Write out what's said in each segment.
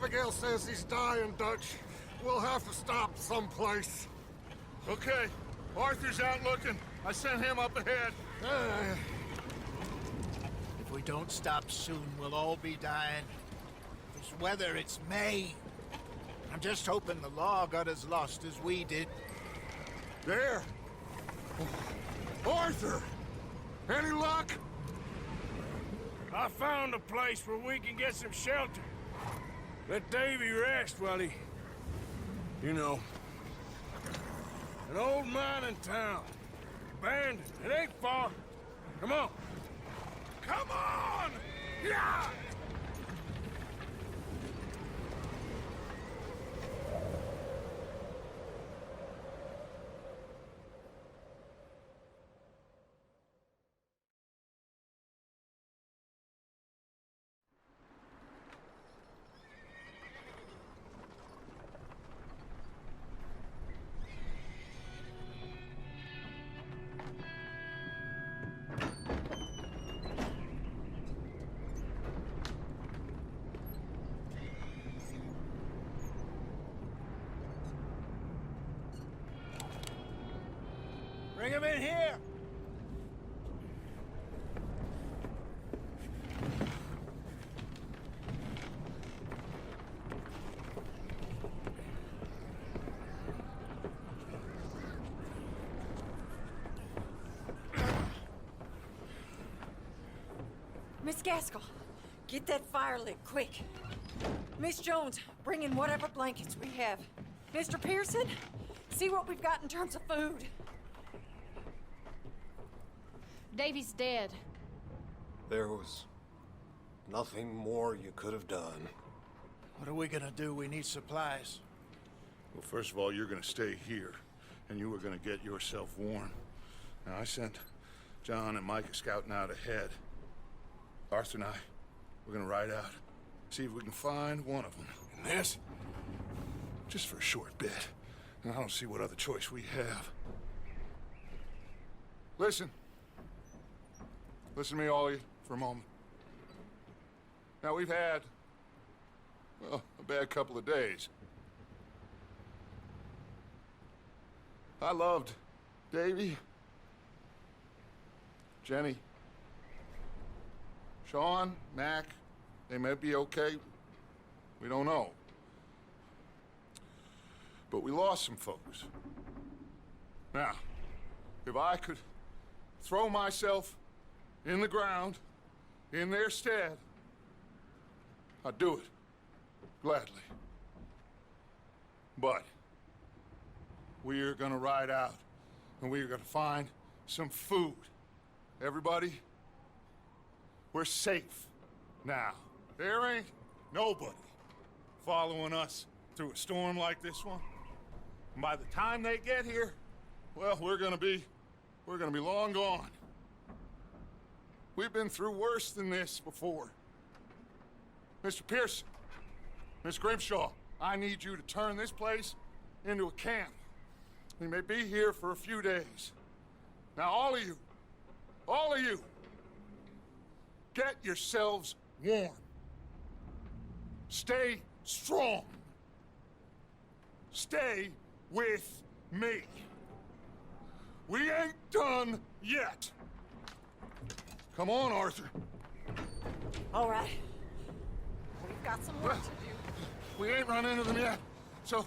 Abigail says he's dying, Dutch. We'll have to stop someplace. Okay. Arthur's out looking. I sent him up ahead. If we don't stop soon, we'll all be dying. This weather, it's May. I'm just hoping the law got as lost as we did. There! Arthur! Any luck? I found a place where we can get some shelter. Let Davy rest while he... You know. An old mining town. Abandoned. It ain't far. Come on. Come on! Yeah! Bring him in here! Miss Gaskell, get that fire lit, quick. Miss Jones, bring in whatever blankets we have. Mr. Pearson, see what we've got in terms of food. Davy's dead. There was nothing more you could have done. What are we gonna do? We need supplies. Well, first of all, you're gonna stay here, and you were gonna get yourself warm. Now, I sent John and Micah scouting out ahead. Arthur and I, we're gonna ride out, see if we can find one of them. And this, just for a short bit. And I don't see what other choice we have. Listen. Listen to me, all of you, for a moment. Now, we've had, well, a bad couple of days. I loved Davy, Jenny, Sean, Mac. They may be okay. We don't know. But we lost some folks. Now, if I could throw myself in the ground, in their stead, I'd do it, gladly. But we are gonna ride out, and we are gonna find some food. Everybody, we're safe now. There ain't nobody following us through a storm like this one. And by the time they get here, well, we're gonna be long gone. We've been through worse than this before. Mr. Pearson, Miss Grimshaw, I need you to turn this place into a camp. We may be here for a few days. Now, all of you, get yourselves warm. Stay strong. Stay with me. We ain't done yet. Come on, Arthur. All right. We've got some work to do. We ain't run into them yet, so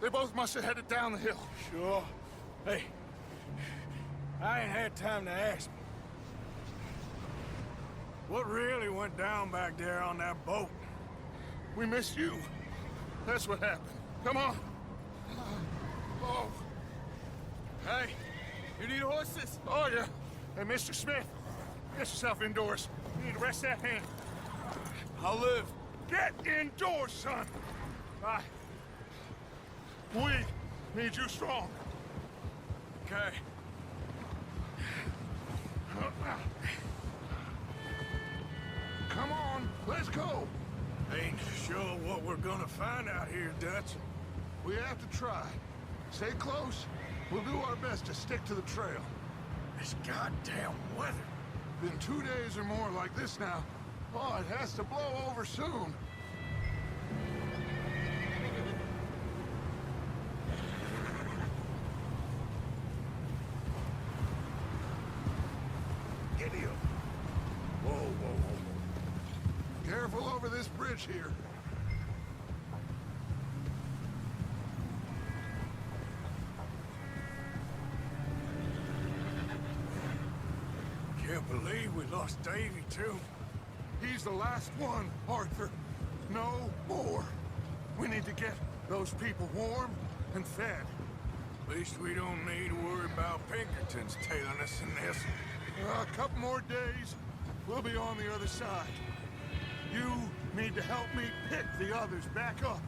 they both must have headed down the hill. Sure. Hey, I ain't had time to ask. What really went down back there on that boat? We missed you. That's what happened. Come on. Oh. Hey, you need horses? Oh, yeah. Hey, Mr. Smith, get yourself indoors. You need to rest that hand. I'll live. Get indoors, son. Right. We need you strong. Okay. Come on, let's go. Ain't sure what we're gonna find out here, Dutch. We have to try. Stay close. We'll do our best to stick to the trail. This goddamn weather. Been 2 days or more like this now. Oh, it has to blow over soon. careful over this bridge here. Can't believe we lost Davy, too. He's the last one, Arthur. No more. We need to get those people warm and fed. At least we don't need to worry about Pinkertons tailing us in this. A couple more days, we'll be on the other side. You need to help me pick the others back up.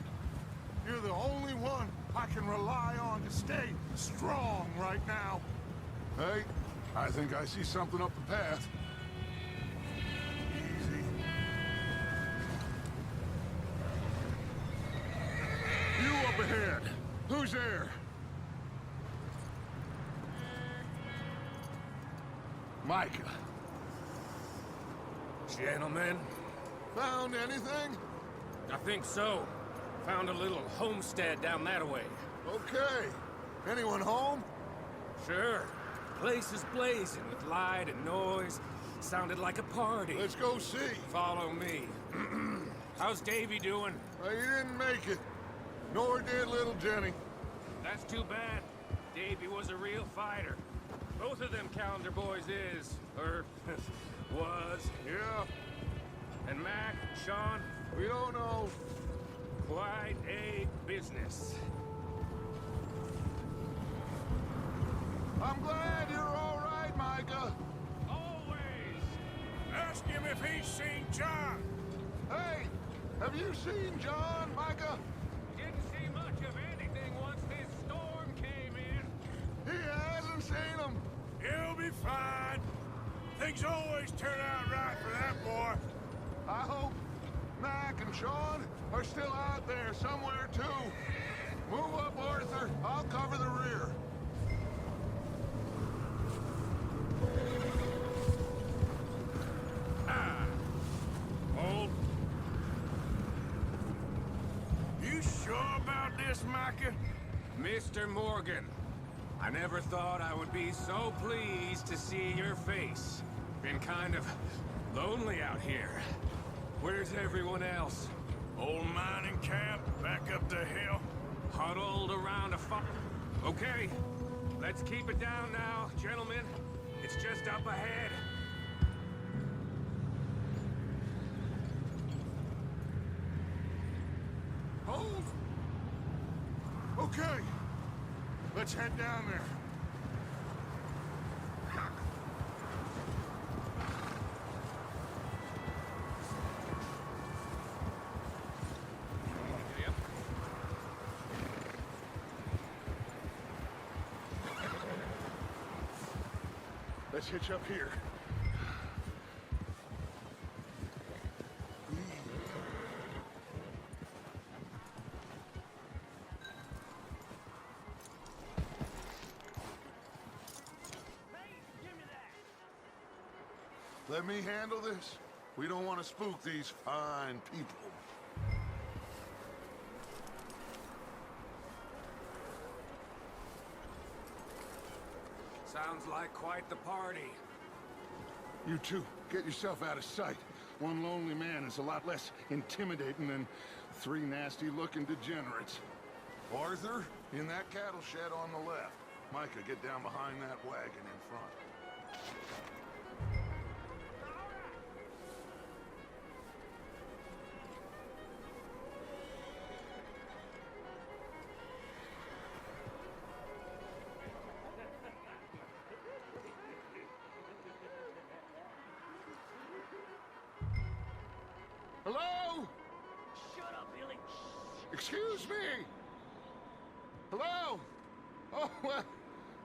You're the only one I can rely on to stay strong right now. Hey, I think I see something up the path. Easy. You up ahead. Who's there? Micah. Gentlemen, Found anything? I think so. Found a little homestead down that way. Okay. Anyone home? Sure. Place is blazing with light and noise. Sounded like a party. Let's go see. Follow me. How's Davy doing? He didn't make it. Nor did little Jenny. That's too bad. Davy was a real fighter. Both of them Calendar boys is, or was. Yeah, And Mac, Sean, we don't know. quite a business. I'm glad you're all right, Micah. Always. Ask him if he's seen John. Hey, have you seen John, Micah? Didn't see much of anything once this storm came in. He hasn't seen him. He'll be fine. Things always turn out right for that boy. I hope Mac and Sean are still out there somewhere, too. Move up, Arthur. I'll cover the rear. Hold. You sure about this, Micah? Mr. Morgan, I never thought I would be so pleased to see your face. Been kind of lonely out here. Where's everyone else? Old mining camp, back up the hill. Huddled around a fire. Okay, let's keep it down now, gentlemen. It's just up ahead. Hold. Okay. Let's head down there. Let's hitch up here. Let me handle this. We don't want to spook these fine people. Sounds like quite the party. You two, get yourself out of sight. One lonely man is a lot less intimidating than three nasty-looking degenerates. Arthur, in that cattle shed on the left. Micah, get down behind that wagon in front. Hello? Shut up, Billy. Excuse me? Hello? Oh, well,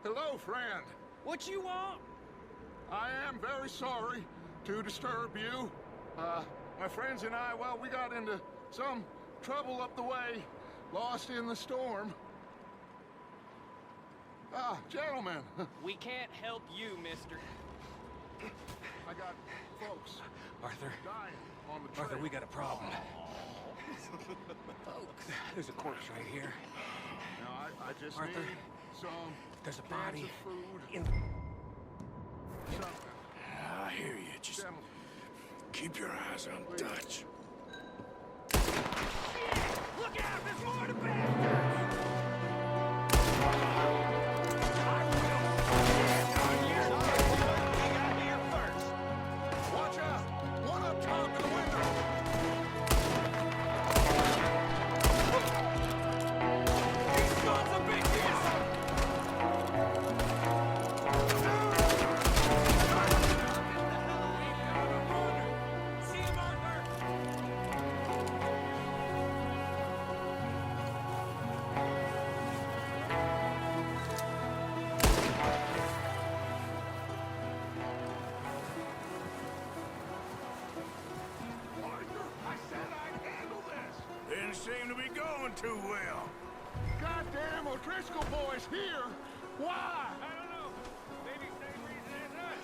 hello, friend. What you want? I am very sorry to disturb you. My friends and I, well, we got into some trouble up the way, lost in the storm. Ah, gentlemen, We can't help you, mister. I got folks Arthur, dying on the trail. Arthur, we got a problem. There's a corpse right here. Now, I just Arthur, need some There's a cans body of food, in... something. I hear you. Just Gentlemen, keep your eyes on please. Dutch. Look out! There's more to bastards! Watch out! One up top in the window! These sons of bitches! See him, Arthur! Arthur, I said I'd handle this! Didn't seem to be going too well. Goddamn O'Driscoll boys here! Why? I don't know. Maybe same reason as us.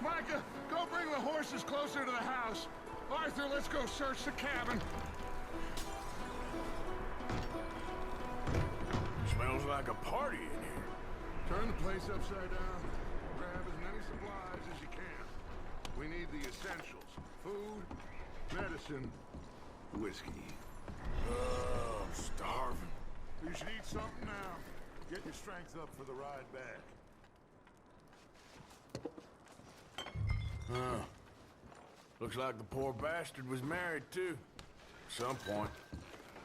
Micah, go bring the horses closer to the house. Arthur, let's go search the cabin. Smells like a party in here. Turn the place upside down. Grab as many supplies as you can. We need the essentials. Food, medicine, whiskey. Oh, I'm starving. You should eat something now. Get your strength up for the ride back. Huh. Looks like the poor bastard was married, too. At some point.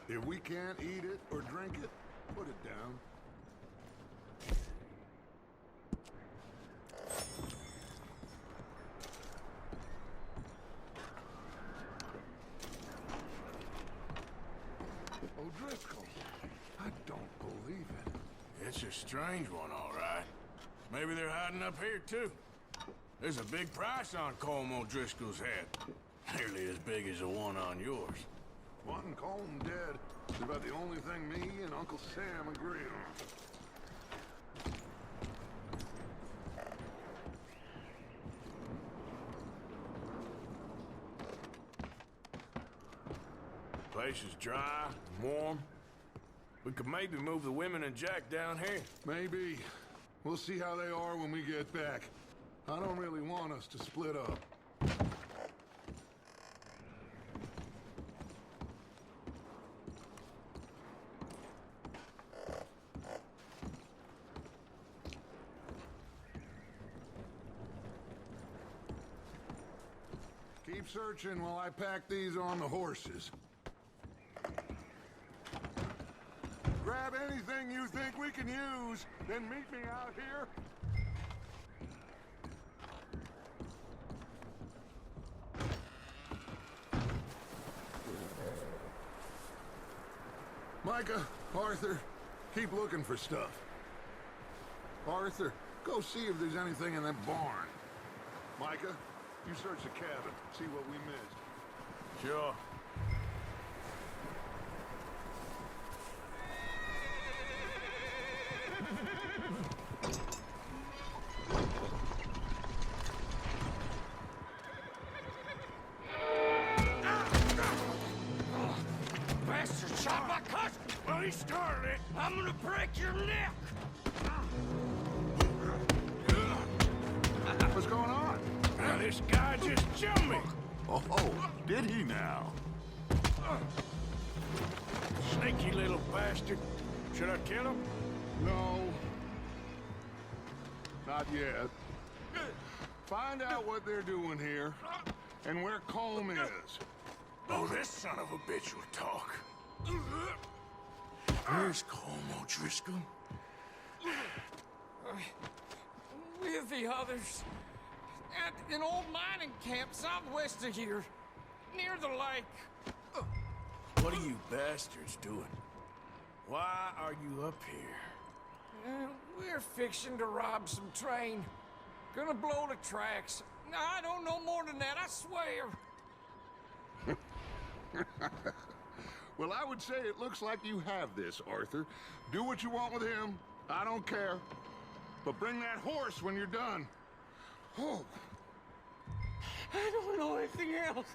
If we can't eat it or drink it, put it down. O'Driscoll, I don't believe it. It's a strange one, all right. Maybe they're hiding up here, too. There's a big price on Colm O'Driscoll's head. Nearly as big as the one on yours. Wanting Colm dead is about the only thing me and Uncle Sam agree on. Place is dry, warm. We could maybe move the women and Jack down here. Maybe. We'll see how they are when we get back. I don't really want us to split up. Keep searching while I pack these on the horses. Grab anything you think we can use, then meet me out here. Micah, Arthur, keep looking for stuff. Arthur, go see if there's anything in that barn. Micah, you search the cabin, see what we missed. Sure. Bastard shot my cousin! Well, he started it. I'm gonna break your neck! What's going on? Now, this guy just jumped me. Oh, did he now? Sneaky little bastard. Should I kill him? No. Not yet. Find out what they're doing here, and where Colm is. Oh, this son of a bitch will talk. Where's Colm O'Driscoll? With the others. At an old mining camp southwest of here. Near the lake. What are you bastards doing? Why are you up here? We're fixing to rob some train. Gonna blow the tracks. I don't know more than that, I swear. Well, I would say it looks like you have this, Arthur. Do what you want with him. I don't care. But bring that horse when you're done. Oh. I don't know anything else.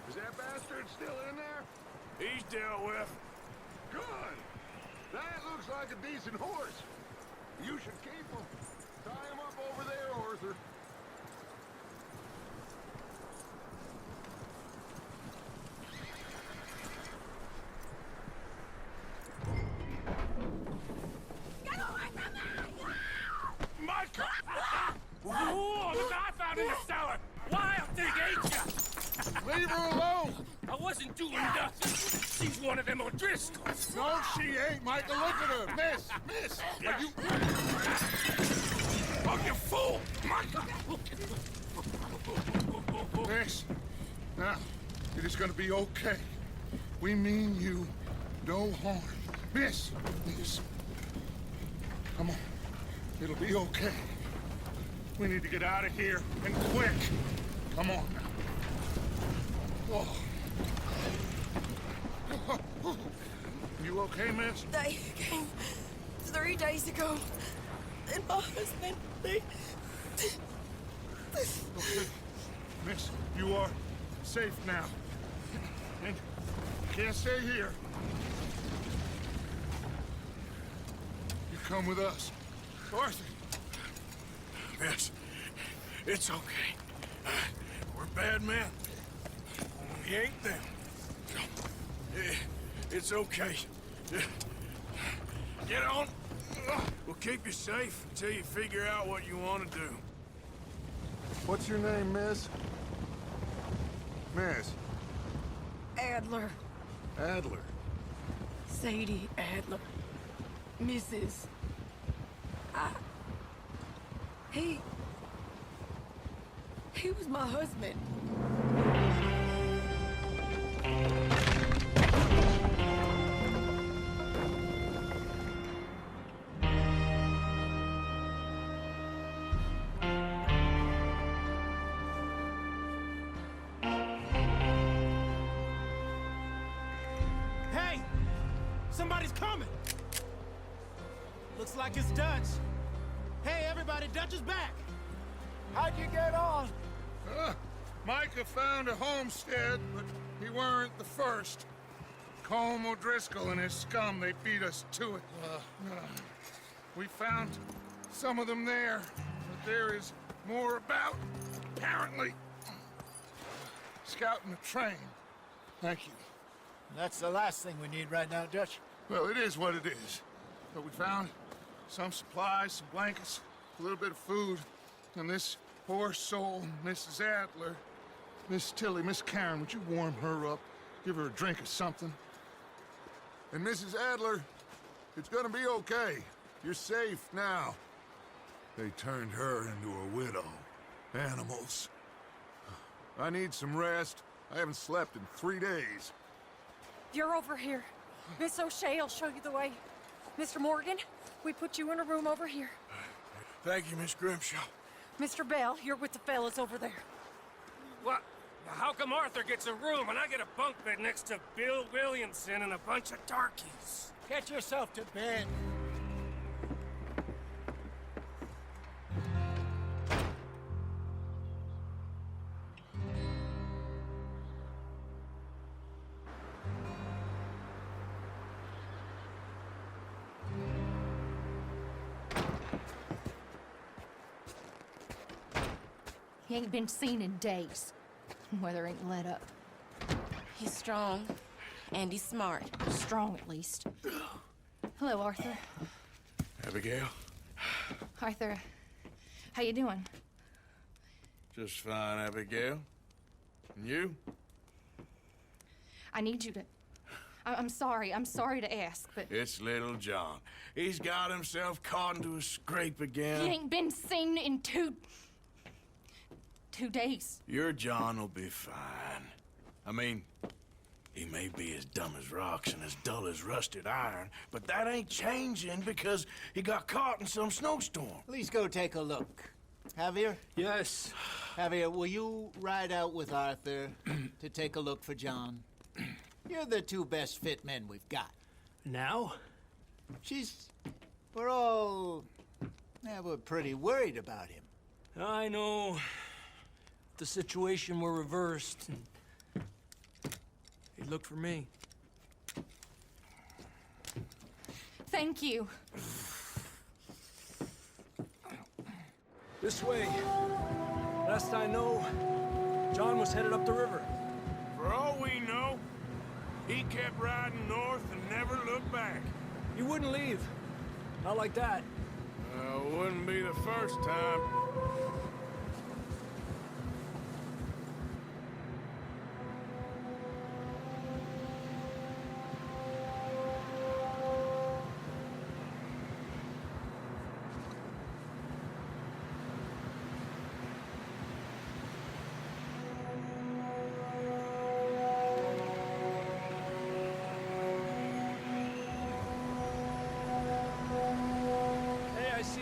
Is that bastard still in there? He's dealt with. Good. That looks like a decent horse. You should keep him. Tie him up over there, Arthur. Micah! Whoa, look, I found in the cellar. Wild thing, ain't ya? Leave her alone! I wasn't doing nothing. She's one of them O'Driscolls. No, she ain't, Micah. Look at her. Miss! Miss! Are you... Oh, you fool! Micah! Miss, now, it is gonna be okay. We mean you no harm. Miss! Miss. Come on. It'll be okay. We need to get out of here, and quick. Come on now. Oh. You okay, miss? They came 3 days ago. And my husband, they... Okay. Miss, you are safe now. And you can't stay here. You come with us. Arthur. Miss, it's okay. We're bad men. We ain't them. It's okay. Get on. We'll keep you safe until you figure out what you want to do. What's your name, miss? Miss. Adler. Adler. Sadie Adler. Mrs. He was my husband. Hey! Somebody's coming! Looks like it's Dutch. Hey, everybody, Dutch is back! How'd you get on? Micah found a homestead, but he weren't the first. Colm O'Driscoll and his scum, they beat us to it. We found some of them there, but there is more about, apparently. Scouting the train. Thank you. That's the last thing we need right now, Dutch. Well, it is what it is. But we found some supplies, some blankets, a little bit of food, and this poor soul, Mrs. Adler, Miss Tilly, Miss Karen, would you warm her up? Give her a drink or something? And Mrs. Adler, it's gonna be okay. You're safe now. They turned her into a widow. Animals. I need some rest. I haven't slept in 3 days. You're over here. Miss O'Shea will show you the way. Mr. Morgan, we put you in a room over here. Thank you, Miss Grimshaw. Mr. Bell, you're with the fellas over there. What? How come Arthur gets a room and I get a bunk bed next to Bill Williamson and a bunch of darkies? Get yourself to bed. He ain't been seen in days. Weather ain't let up. He's strong. And he's smart. Strong, at least. Hello, Arthur. Abigail? Arthur, how you doing? Just fine, Abigail. And you? I need you to... I'm sorry to ask, but... It's little John. He's got himself caught into a scrape again. He ain't been seen in 2 days. Your John will be fine. I mean, he may be as dumb as rocks and as dull as rusted iron, but that ain't changing because he got caught in some snowstorm. Please go take a look. Javier? Yes. Javier, will you ride out with Arthur to take a look for John? You're the 2 best fit men we've got. Now? We're all... Yeah, we're pretty worried about him. I know. If the situation were reversed, and look for me. Thank you. This way. Last I know, John was headed up the river. For all we know, he kept riding north and never looked back. He wouldn't leave. Not like that. Wouldn't be the first time.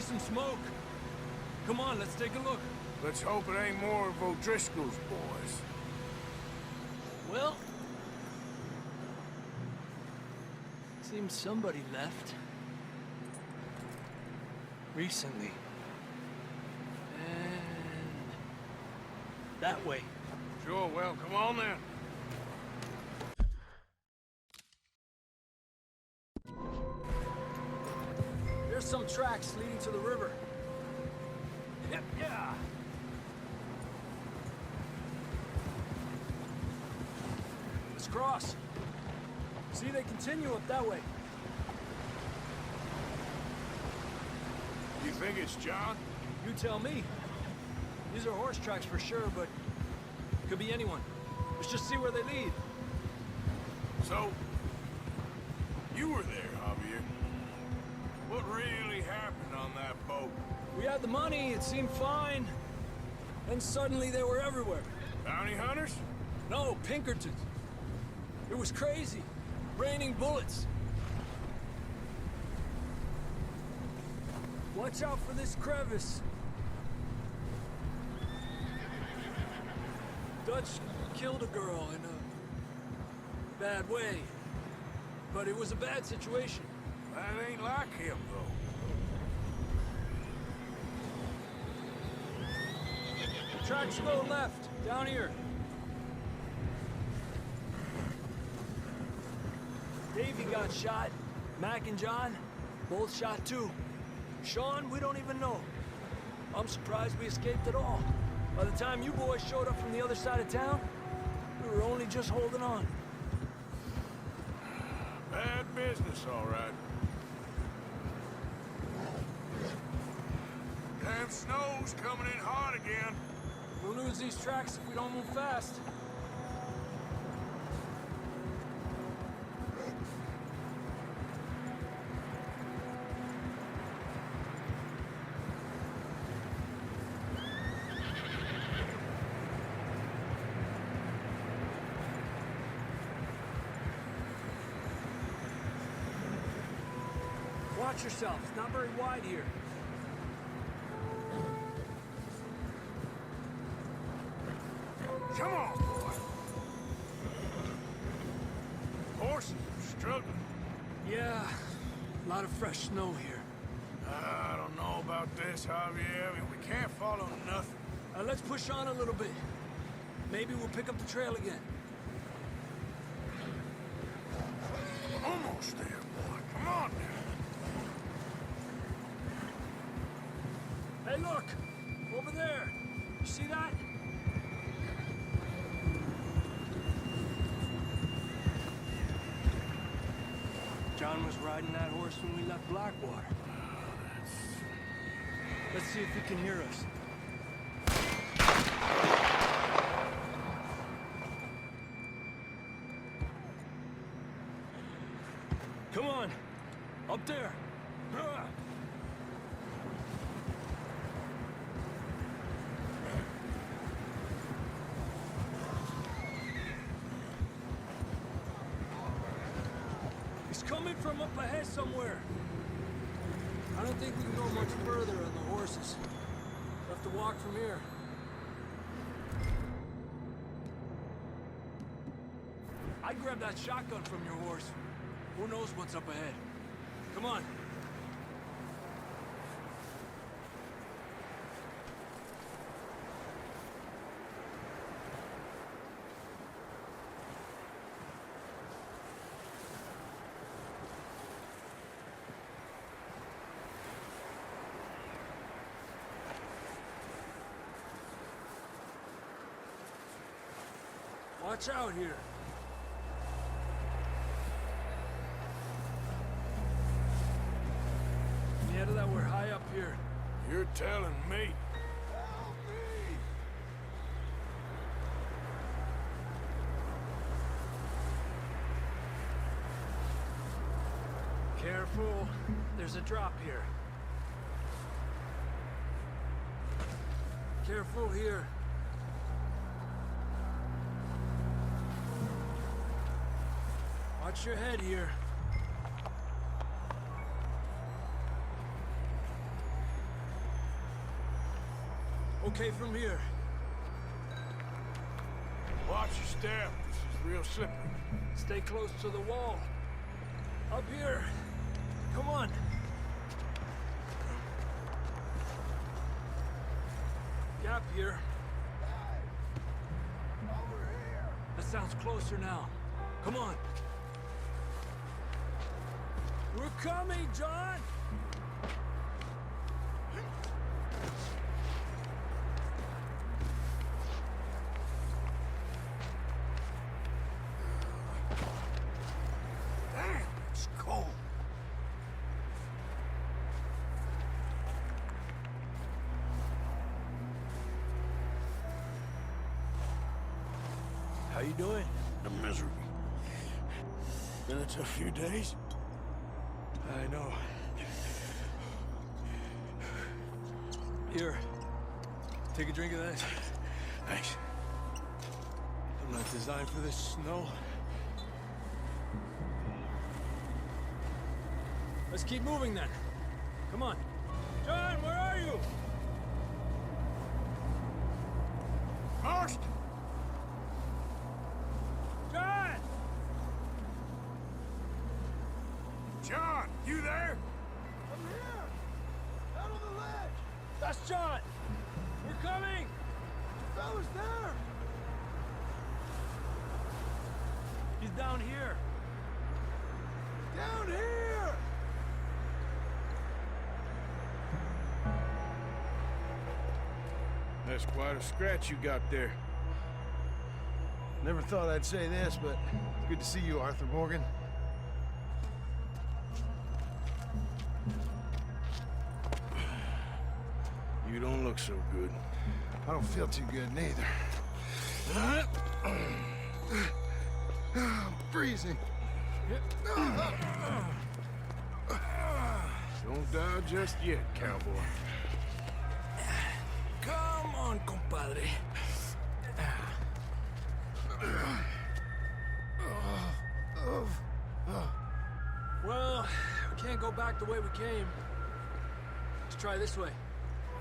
Some smoke. Come on, let's take a look. Let's hope it ain't more of O'Driscoll's boys. Well, seems somebody left. Recently. And that way. Sure, well, come on then. There's some tracks leading to the river. Yeah. Let's cross. See, they continue up that way. You think it's John? You tell me. These are horse tracks for sure, but could be anyone. Let's just see where they lead. So, you were there, Javier. What really happened on that boat? We had the money, it seemed fine. Then suddenly they were everywhere. Bounty hunters? No, Pinkertons. It was crazy. Raining bullets. Watch out for this crevice. Dutch killed a girl in a bad way. But it was a bad situation. That ain't like him, though. Tracks go left, down here. Davey got shot. Mac and John, both shot too. Sean, we don't even know. I'm surprised we escaped at all. By the time you boys showed up from the other side of town, we were only just holding on. Bad business, all right. Damn snow's coming in hot again. We'll lose these tracks if we don't move fast. Watch yourself. It's not very wide here. Come on, boy. Horses are struggling. Yeah, a lot of fresh snow here. I don't know about this, Javier. I mean, we can't follow nothing. Let's push on a little bit. Maybe we'll pick up the trail again. Almost there, boy. Come on now. Hey, look! Over there! You see that? John was riding that horse when we left Blackwater. Let's see if he can hear us. Come on! Up there! He's coming from up ahead somewhere. I don't think we can go much further on the horses. We'll have to walk from here. I'd grab that shotgun from your horse. Who knows what's up ahead? Come on. Watch out here. Yeah, that we're high up here. You're telling me. Careful. There's a drop here. Careful here. Watch your head here. Okay from here. Watch your step. This is real slippery. Stay close to the wall. Up here. Come on. Gap here. Over here! That sounds closer now. Come on. We're coming, John! Damn, it's cold. How you doing? I'm miserable. Been a tough few days. I know. Here. Take a drink of that. Thanks. I'm not designed for this snow. Let's keep moving then. Come on. John, where are you? First! John! John, you there? I'm here! Out on the ledge! That's John! We're coming! The fella's there! He's down here. Down here! That's quite a scratch you got there. Never thought I'd say this, but it's good to see you, Arthur Morgan. You don't look so good. I don't feel too good, neither. I'm freezing. Don't die just yet, cowboy. Come on, compadre. Well, we can't go back the way we came. Let's try this way.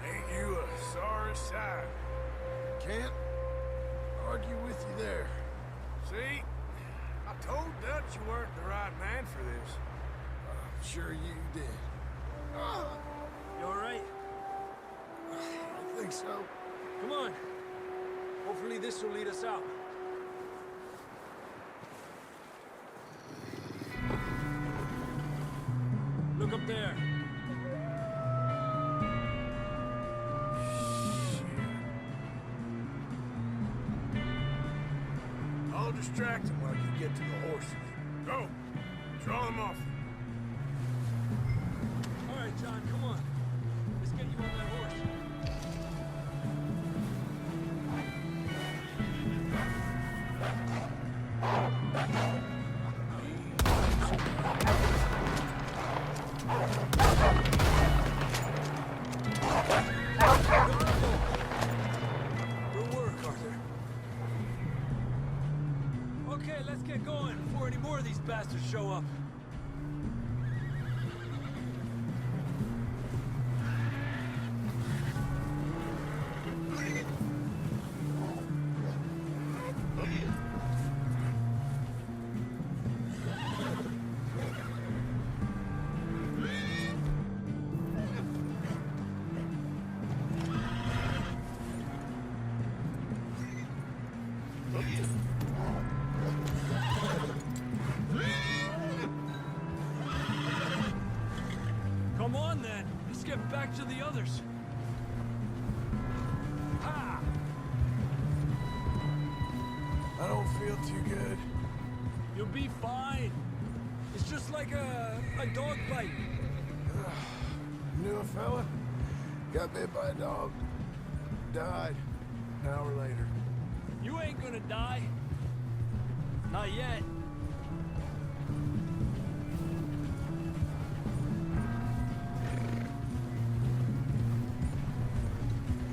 Ain't you a sorry sight? Can't argue with you there. See? I told Dutch you weren't the right man for this. I'm sure you did. You all right? I think so. Come on. Hopefully this will lead us out. Look up there. I'll distract him while you get to the horses. Go! Draw them off. All right, John, come on. Let's get you on that horse. Good work, Arthur. Okay, let's get going before any more of these bastards show up. Come on, then. Let's get back to the others. Ha! I don't feel feel too good. You'll be fine. It's just like a dog bite. Knew a fella? Got bit by a dog. Died. An hour later. You ain't gonna die. Not yet.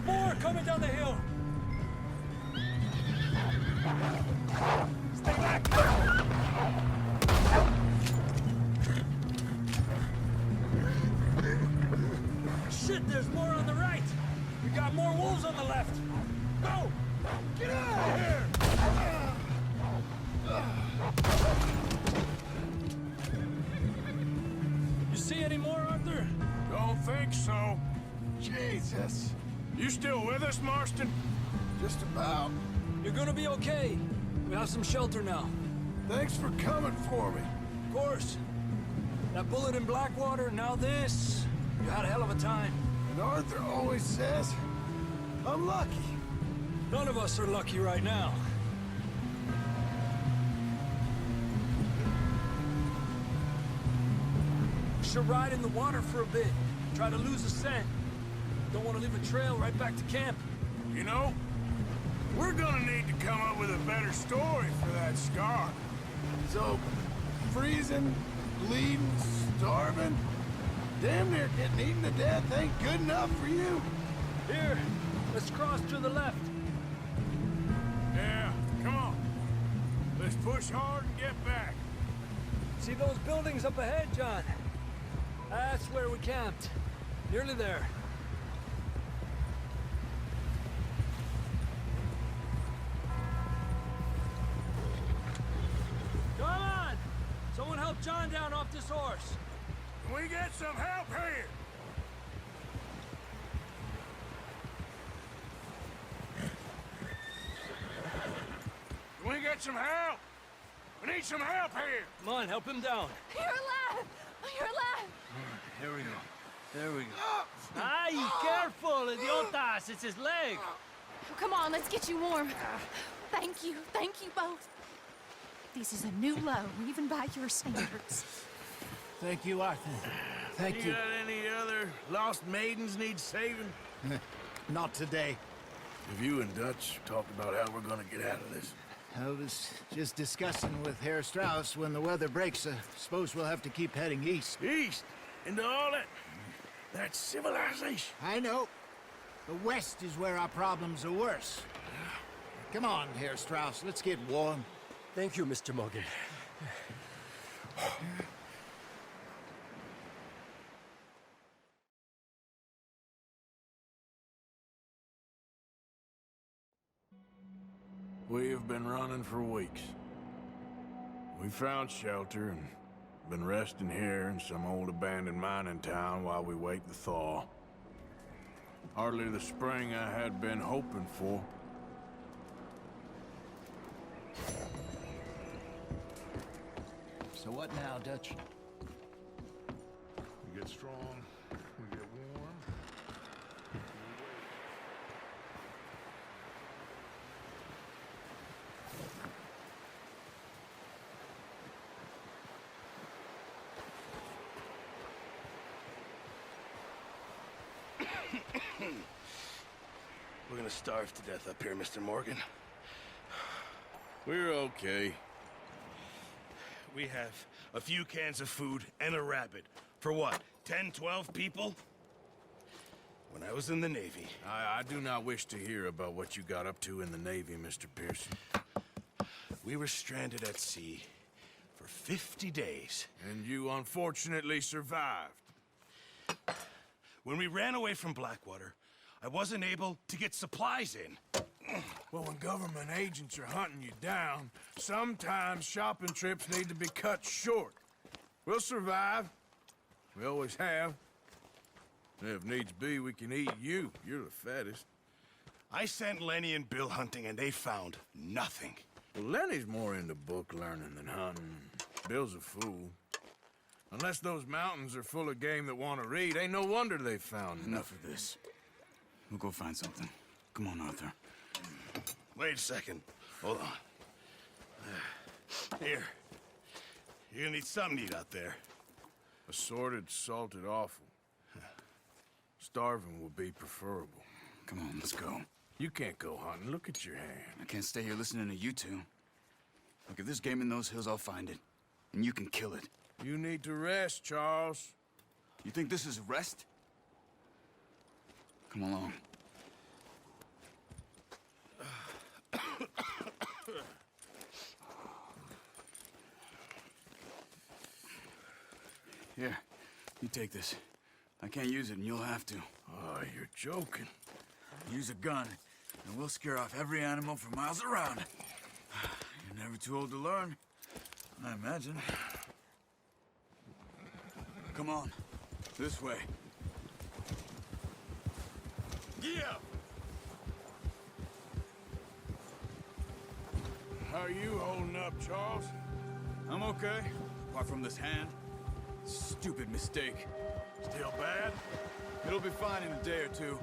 More coming down the hill. Stay back. Shit, there's more on the right. We got more wolves on the left. Go! Get out of here! You see any more, Arthur? Don't think so. Jesus! You still with us, Marston? Just about. You're gonna be okay. We have some shelter now. Thanks for coming for me. Of course. That bullet in Blackwater, now this. You had a hell of a time. And Arthur always says, I'm lucky. None of us are lucky right now. We should ride in the water for a bit. Try to lose the scent. Don't want to leave a trail right back to camp. You know, we're gonna need to come up with a better story for that scar. So, freezing, bleeding, starving, damn near getting eaten to death ain't good enough for you. Here, let's cross to the left. Yeah, come on. Let's push hard and get back. See those buildings up ahead, John? That's where we camped. Nearly there. Come on! Someone help John down off this horse. Can we get some help here? Can we get some help? We need some help here. Come on, help him down. You're alive! You're alive! Here we go. There we go. Ay, careful, idiotas! It's his leg. Come on, let's get you warm. Thank you both. This is a new low, even by your standards. Thank you, Arthur. Thank you. You got any other lost maidens need saving? Not today. Have you and Dutch talked about how we're gonna get out of this? I was just discussing with Herr Strauss when the weather breaks. Suppose we'll have to keep heading east. East? Into all that civilization? I know. The west is where our problems are worse. Come on, Herr Strauss, let's get warm. Thank you, Mr. Morgan. We have been running for weeks. We found shelter and been resting here in some old abandoned mining town while we wait the thaw. Hardly the spring I had been hoping for. So what now, Dutch? We get strong, we get warm. We're gonna starve to death up here, Mr. Morgan. We're okay. We have a few cans of food and a rabbit. For what, 10, 12 people? When I was in the Navy... I do not wish to hear about what you got up to in the Navy, Mr. Pearson. We were stranded at sea for 50 days. And you unfortunately survived. When we ran away from Blackwater, I wasn't able to get supplies in. Well, when government agents are hunting you down, sometimes shopping trips need to be cut short. We'll survive. We always have. If needs be, we can eat you. You're the fattest. I sent Lenny and Bill hunting, and they found nothing. Well, Lenny's more into book learning than hunting. Bill's a fool. Unless those mountains are full of game that want to read, ain't no wonder they found Enough of this. We'll go find something. Come on, Arthur. Wait a second. Hold on. Here. You're gonna need something to eat out there. Assorted, salted offal. Starving would be preferable. Come on, let's go. You can't go hunting. Look at your hand. I can't stay here listening to you two. Look, if there's game in those hills, I'll find it. And you can kill it. You need to rest, Charles. You think this is rest? Come along. Here, you take this. I can't use it, and you'll have to. Oh, you're joking. Use a gun, and we'll scare off every animal for miles around. You're never too old to learn, I imagine. Come on, this way. Yeah! How are you holding up, Charles? I'm okay, apart from this hand. Stupid mistake. Still bad? It'll be fine in a day or two.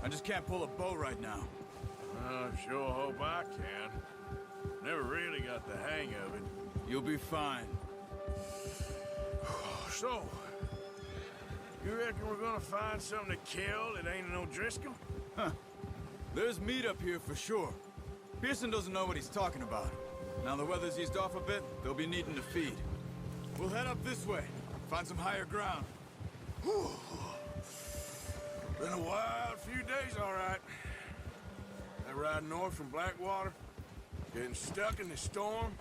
I just can't pull a bow right now. I sure hope I can. Never really got the hang of it. You'll be fine. So, you reckon we're gonna find something to kill that ain't no Driscoll? Huh. There's meat up here for sure. Pearson doesn't know what he's talking about. Now the weather's eased off a bit, they'll be needing to feed. We'll head up this way, find some higher ground. Whew. Been a wild few days, all right. That ride north from Blackwater, getting stuck in the storm,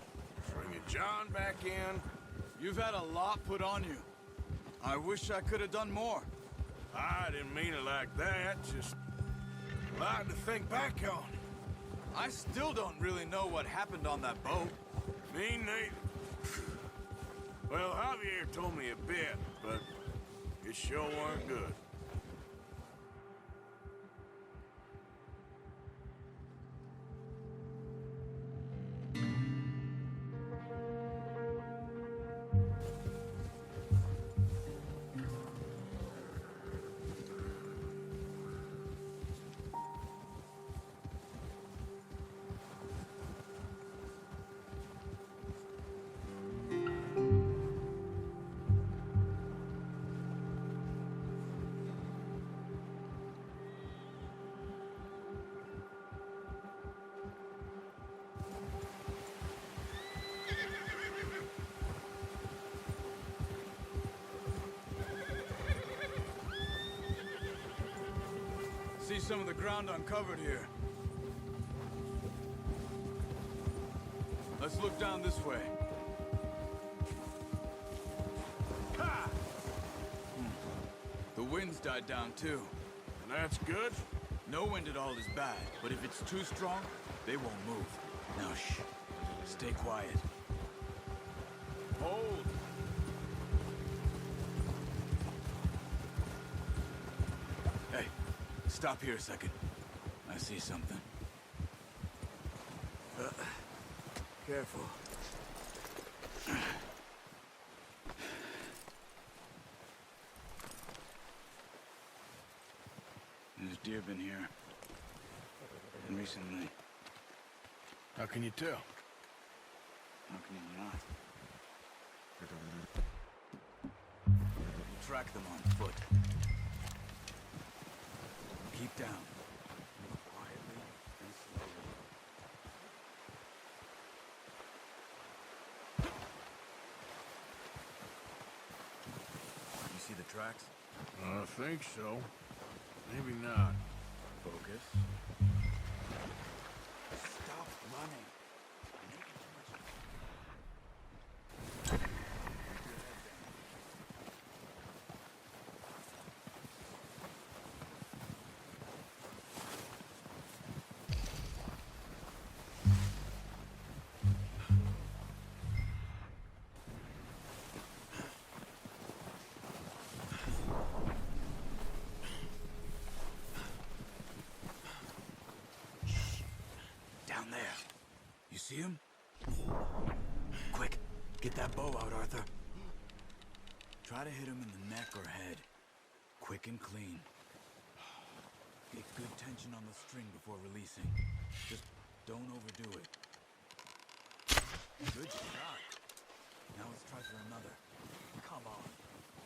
bringing John back in. You've had a lot put on you. I wish I could have done more. I didn't mean it like that, just a lot to think back on. I still don't really know what happened on that boat. Me neither. Well, Javier told me a bit, but it sure weren't good. See some of the ground uncovered here. Let's look down this way. Ha! The wind's died down too. And that's good? No wind at all is bad, but if it's too strong, they won't move. Now shh. Stay quiet. Hold. Hey, stop here a second. I see something. Careful. There's deer been here. And recently. How can you tell? How can you not? Track them on foot. Keep down. Move quietly and slowly. You see the tracks? I think so. Maybe not. Focus. Stop running. Down there. You see him? Quick, get that bow out, Arthur. Try to hit him in the neck or head. Quick and clean. Get good tension on the string before releasing. Just don't overdo it. Good shot. Now let's try for another. Come on.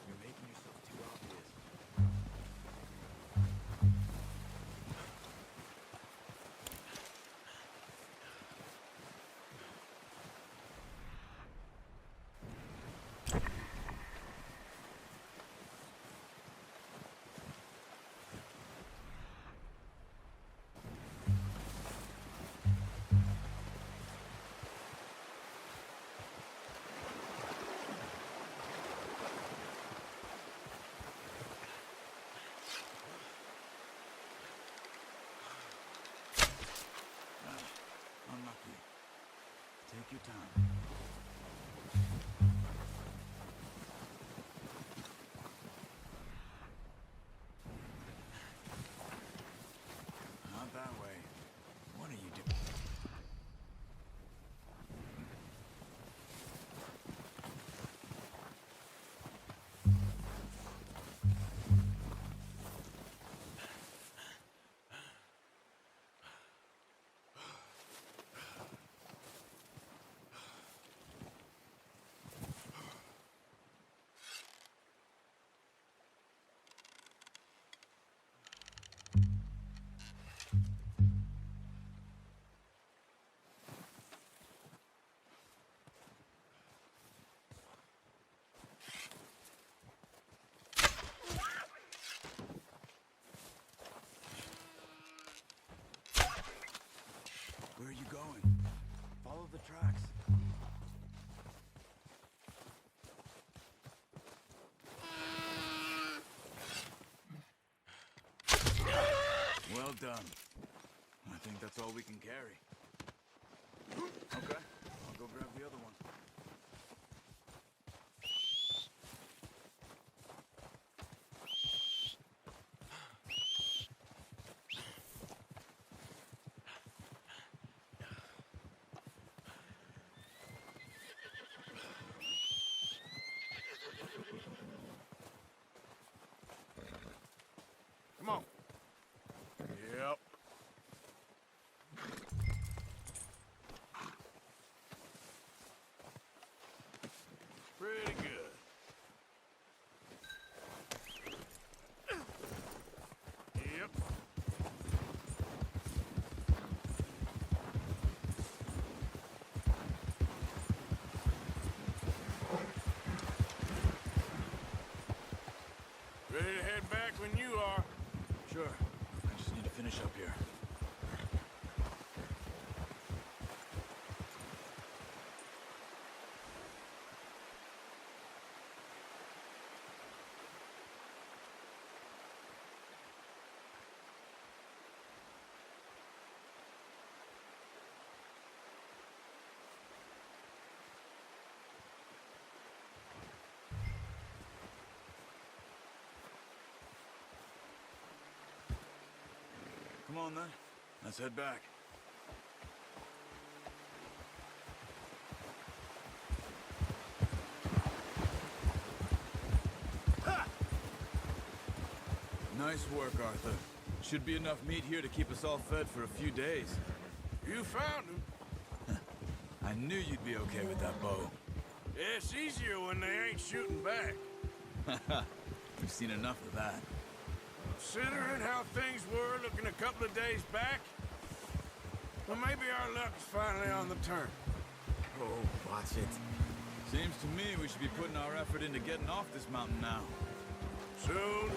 You're making yourself too obvious. Unlucky. Take your time. Not that way. What are you doing? Where are you going? Follow the tracks. Well done. I think that's all we can carry. Okay, I'll go grab the other one. Come on. Yep. Pretty good. Yep. Ready to head back when you are. Sure. I just need to finish up here. Come on then. Let's head back. Ha! Nice work, Arthur. Should be enough meat here to keep us all fed for a few days. You found him. I knew you'd be okay with that bow. Yeah, it's easier when they ain't shooting back. We've seen enough of that. Considering how things were looking a couple of days back, well, maybe our luck's finally on the turn. Oh, watch it. Seems to me we should be putting our effort into getting off this mountain now. Soon.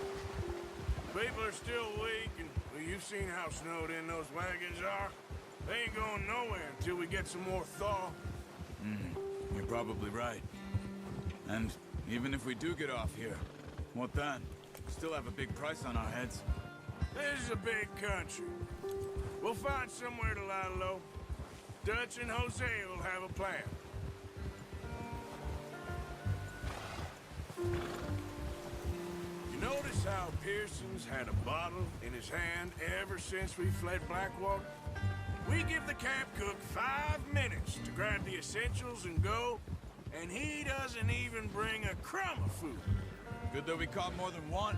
People are still weak, and well, you've seen how snowed in those wagons are. They ain't going nowhere until we get some more thaw. You're probably right. And even if we do get off here, what then? Still have a big price on our heads. This is a big country. We'll find somewhere to lie low. Dutch and Jose will have a plan. You notice how Pearson's had a bottle in his hand ever since we fled Blackwater? We give the camp cook 5 minutes to grab the essentials and go, and he doesn't even bring a crumb of food. Good that we caught more than one.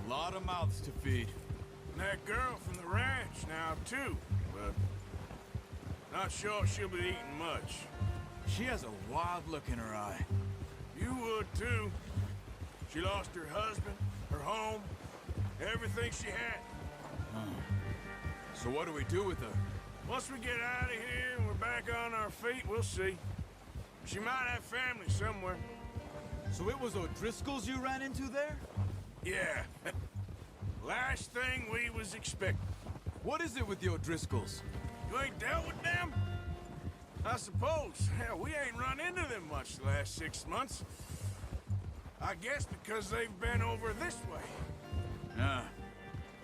A lot of mouths to feed. And that girl from the ranch now, too, but not sure she'll be eating much. She has a wild look in her eye. You would too. She lost her husband, her home, everything she had. So what do we do with her? Once we get out of here and we're back on our feet, we'll see. She might have family somewhere. So it was O'Driscoll's you ran into there? Yeah. Last thing we was expecting. What is it with the O'Driscolls? You ain't dealt with them? I suppose. Hell, we ain't run into them much the last 6 months. I guess because they've been over this way. Yeah.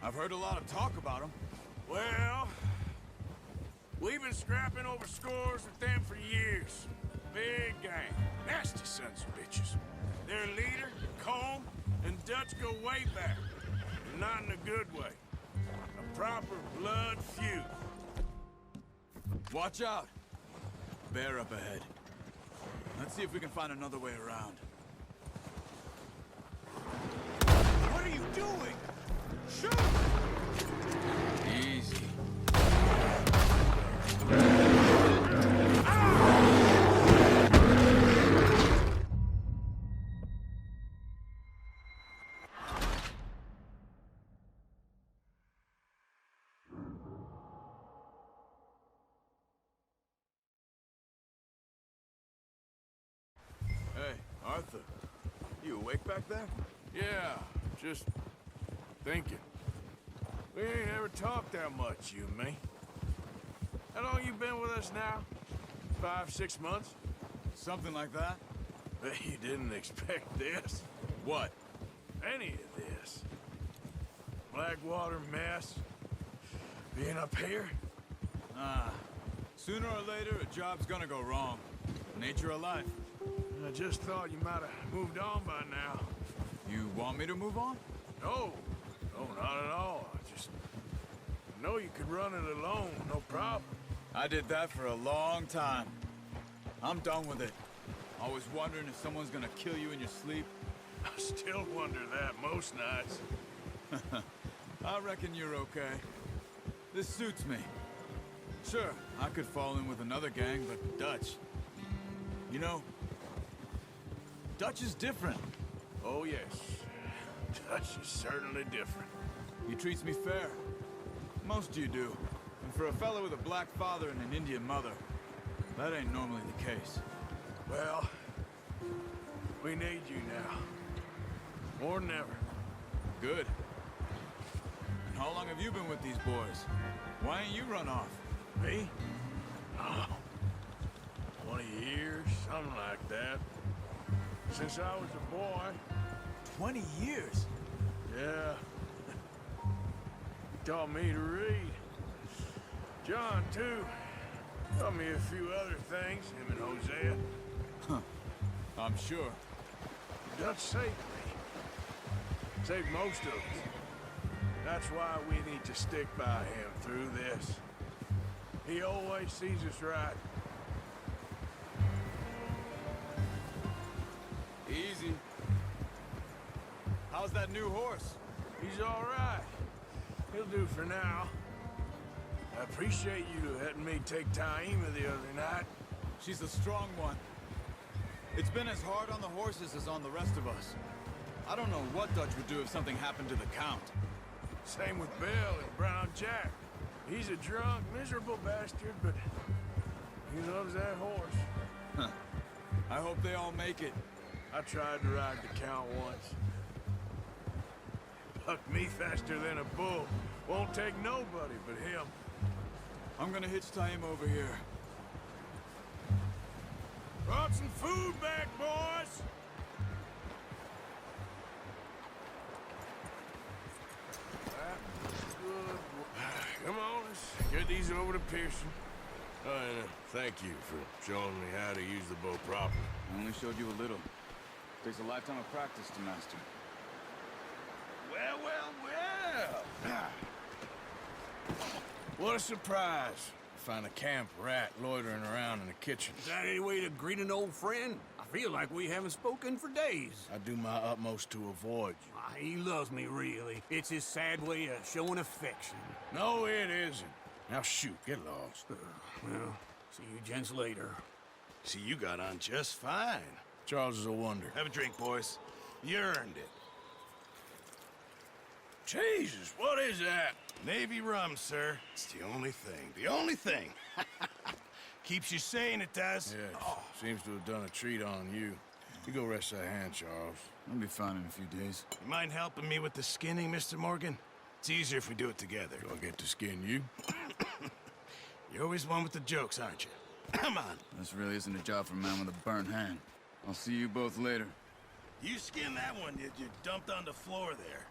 I've heard a lot of talk about them. Well, we've been scrapping over scores with them for years. Big gang. Nasty sons of bitches. Their leader, Combe, and Dutch go way back. And not in a good way. A proper blood feud. Watch out! Bear up ahead. Let's see if we can find another way around. What are you doing? Shoot! Easy. Hey, Arthur. You awake back there? Yeah, just thinking. We ain't ever talked that much, you and me. How long you been with us now? 5, 6 months? Something like that. Bet you didn't expect this. What? Any of this. Blackwater mess. Being up here. Sooner or later, a job's gonna go wrong. Nature of life. I just thought you might have moved on by now. You want me to move on? No. No, not at all. I just know you could run it alone, no problem. I did that for a long time. I'm done with it. Always wondering if someone's gonna kill you in your sleep. I still wonder that most nights. I reckon you're okay. This suits me. Sure, I could fall in with another gang, but Dutch... You know, Dutch is different. Oh, yes. Dutch is certainly different. He treats me fair. Most of you do. And for a fellow with a black father and an Indian mother, that ain't normally the case. Well, we need you now. More than ever. Good. And how long have you been with these boys? Why ain't you run off? Me? Oh, 20 years, something like that. Since I was a boy. 20 years? Yeah. He taught me to read. John, too. Taught me a few other things, him and Hosea. Huh. I'm sure. Dutch saved me. Saved most of us. That's why we need to stick by him through this. He always sees us right. Easy. How's that new horse? He's all right. He'll do for now. I appreciate you letting me take Taima the other night. She's a strong one. It's been as hard on the horses as on the rest of us. I don't know what Dutch would do if something happened to the Count. Same with Bill and Brown Jack. He's a drunk, miserable bastard, but he loves that horse. Huh. I hope they all make it. I tried to ride the Count once. Bucked me faster than a bull. Won't take nobody but him. I'm gonna hitch Taima over here. Brought some food back, boys! Come on, let's get these over to Pearson. Oh, and thank you for showing me how to use the bow properly. I only showed you a little. Takes a lifetime of practice to master. Well, well, well! What a surprise. Find a camp rat loitering around in the kitchen. Is that any way to greet an old friend? I feel like we haven't spoken for days. I do my utmost to avoid you. He loves me, really. It's his sad way of showing affection. No, it isn't. Now shoot, get lost. Well, see you gents later. See, you got on just fine. Charles is a wonder. Have a drink, boys. You earned it. Jesus, what is that? Navy rum, sir. It's the only thing. The only thing. Keeps you sane, it does. Yes. Seems to have done a treat on you. You go rest that hand, Charles. I'll be fine in a few days. You mind helping me with the skinning, Mr. Morgan? It's easier if we do it together. Do I get to skin you? You're always one with the jokes, aren't you? Come on. This really isn't a job for a man with a burnt hand. I'll see you both later. You skin that one you dumped on the floor there.